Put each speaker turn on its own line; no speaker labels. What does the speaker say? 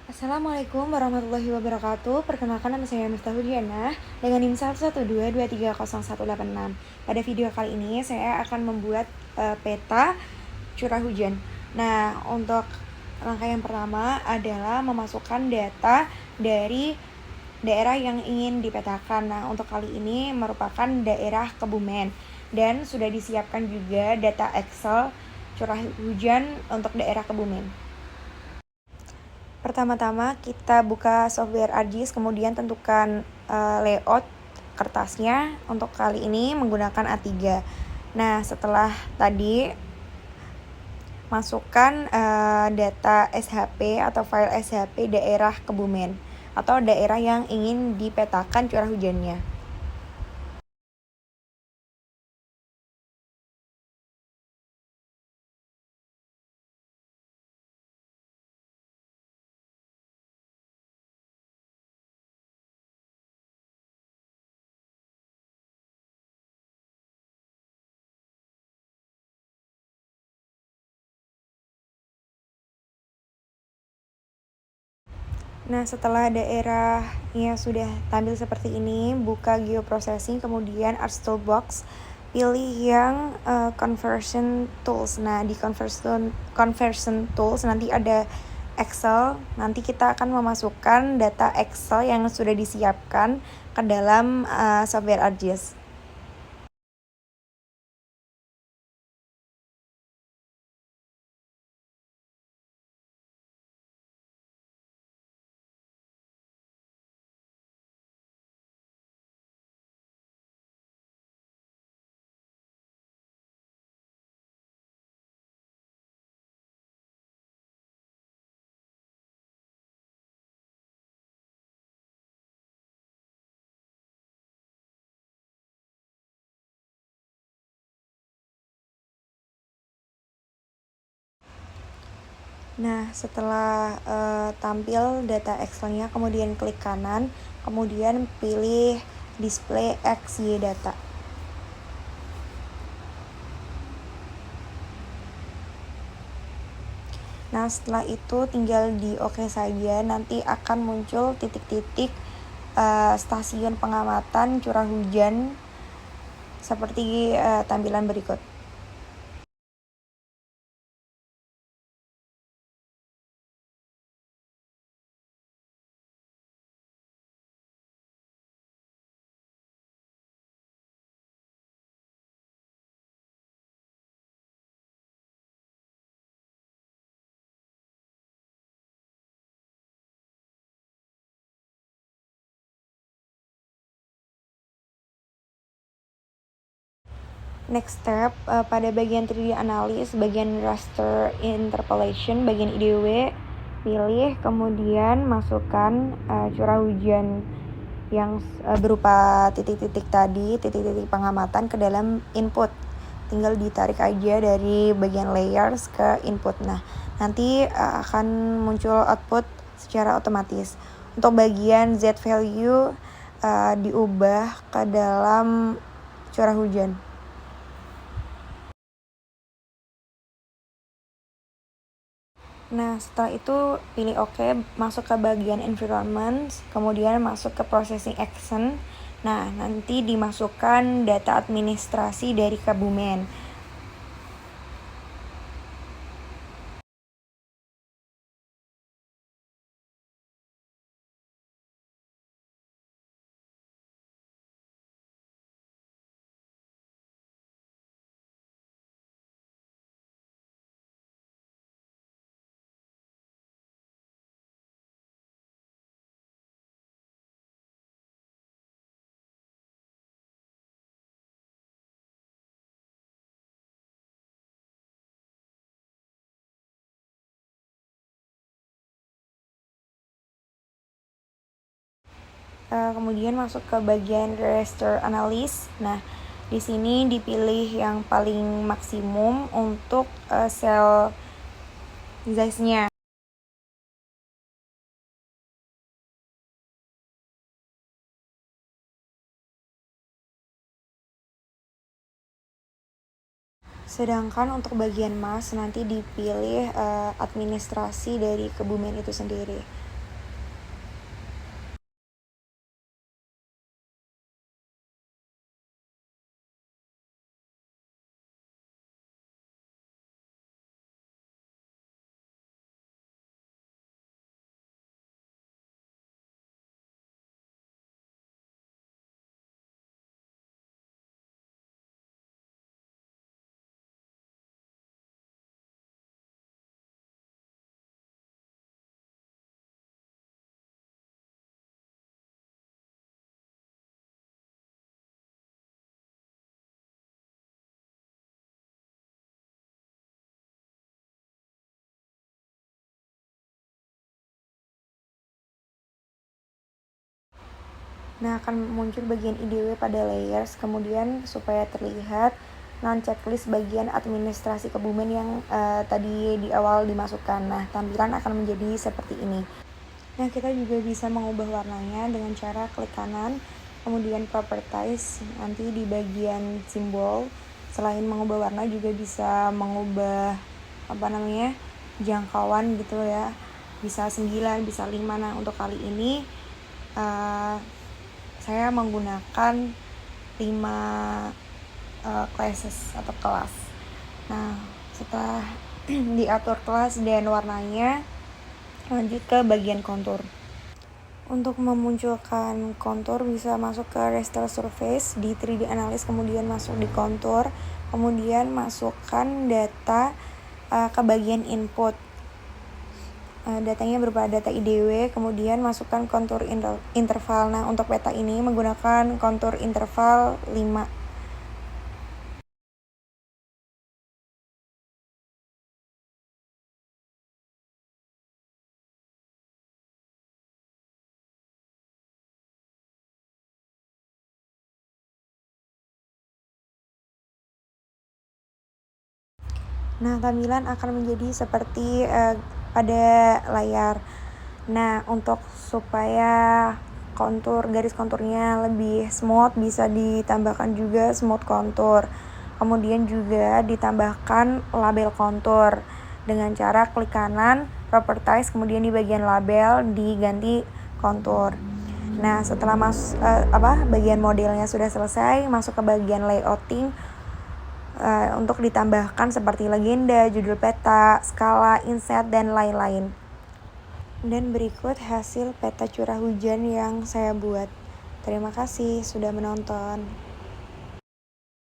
Assalamualaikum warahmatullahi wabarakatuh. Perkenalkan, nama saya Miftah Hudiana dengan NIM 112230186. Pada video kali ini saya akan membuat peta curah hujan. Nah, untuk langkah yang pertama adalah memasukkan data dari daerah yang ingin dipetakan. Nah, untuk kali ini merupakan daerah Kebumen dan sudah disiapkan juga data Excel curah hujan untuk daerah Kebumen. Pertama-tama kita buka software ArcGIS, kemudian tentukan layout kertasnya. Untuk kali ini menggunakan A3. Nah, setelah tadi masukkan data SHP atau file SHP daerah Kebumen atau daerah yang ingin dipetakan curah hujannya. Nah, setelah daerahnya sudah tampil seperti ini, buka geoprocessing, kemudian Arch Toolbox, pilih yang conversion tools. Nah, di conversion tools nanti ada Excel. Nanti kita akan memasukkan data Excel yang sudah disiapkan ke dalam software ArcGIS. Nah, setelah tampil data Excel-nya, kemudian klik kanan, kemudian pilih display XY data. Nah, setelah itu tinggal di oke saja. Nanti akan muncul titik-titik stasiun pengamatan curah hujan seperti tampilan berikut. Next step, pada bagian 3D analysis, bagian raster interpolation, bagian IDW, pilih, kemudian masukkan curah hujan yang berupa titik-titik tadi, titik-titik pengamatan ke dalam input. Tinggal ditarik aja dari bagian layers ke input. Nah, nanti akan muncul output secara otomatis. Untuk bagian Z value diubah ke dalam curah hujan. Nah, setelah itu pilih oke, masuk ke bagian environment, kemudian masuk ke processing action. Nah, nanti dimasukkan data administrasi dari Kebumen. Kemudian masuk ke bagian raster analysis. Nah, di sini dipilih yang paling maksimum untuk sel size-nya. Sedangkan untuk bagian mass nanti dipilih administrasi dari Kebumen itu sendiri. Nah, akan muncul bagian IDW pada layers, kemudian supaya terlihat non-checklist bagian administrasi kebumen yang tadi di awal dimasukkan. Nah, tampilan akan menjadi seperti ini. Nah, kita juga bisa mengubah warnanya dengan cara klik kanan, kemudian properties, nanti di bagian simbol. Selain mengubah warna juga bisa mengubah jangkauan gitu ya. Bisa 9, bisa 5. Nah, untuk kali ini saya menggunakan 5 classes atau kelas. Nah, setelah diatur kelas dan warnanya, lanjut ke bagian kontur. Untuk memunculkan kontur bisa masuk ke raster surface di 3D analysis, kemudian masuk di kontur, kemudian masukkan data ke bagian input. Datanya berupa data IDW, kemudian masukkan kontur interval. Nah, untuk peta ini menggunakan kontur interval 5. Nah, tampilan akan menjadi seperti pada layar. Nah, untuk supaya garis konturnya lebih smooth, bisa ditambahkan juga smooth kontur. Kemudian juga ditambahkan label kontur dengan cara klik kanan, properties, kemudian di bagian label diganti kontur. Nah, setelah bagian modelnya sudah selesai, masuk ke bagian layouting. Untuk ditambahkan seperti legenda, judul peta, skala, inset, dan lain-lain. Dan berikut hasil peta curah hujan yang saya buat. Terima kasih sudah menonton.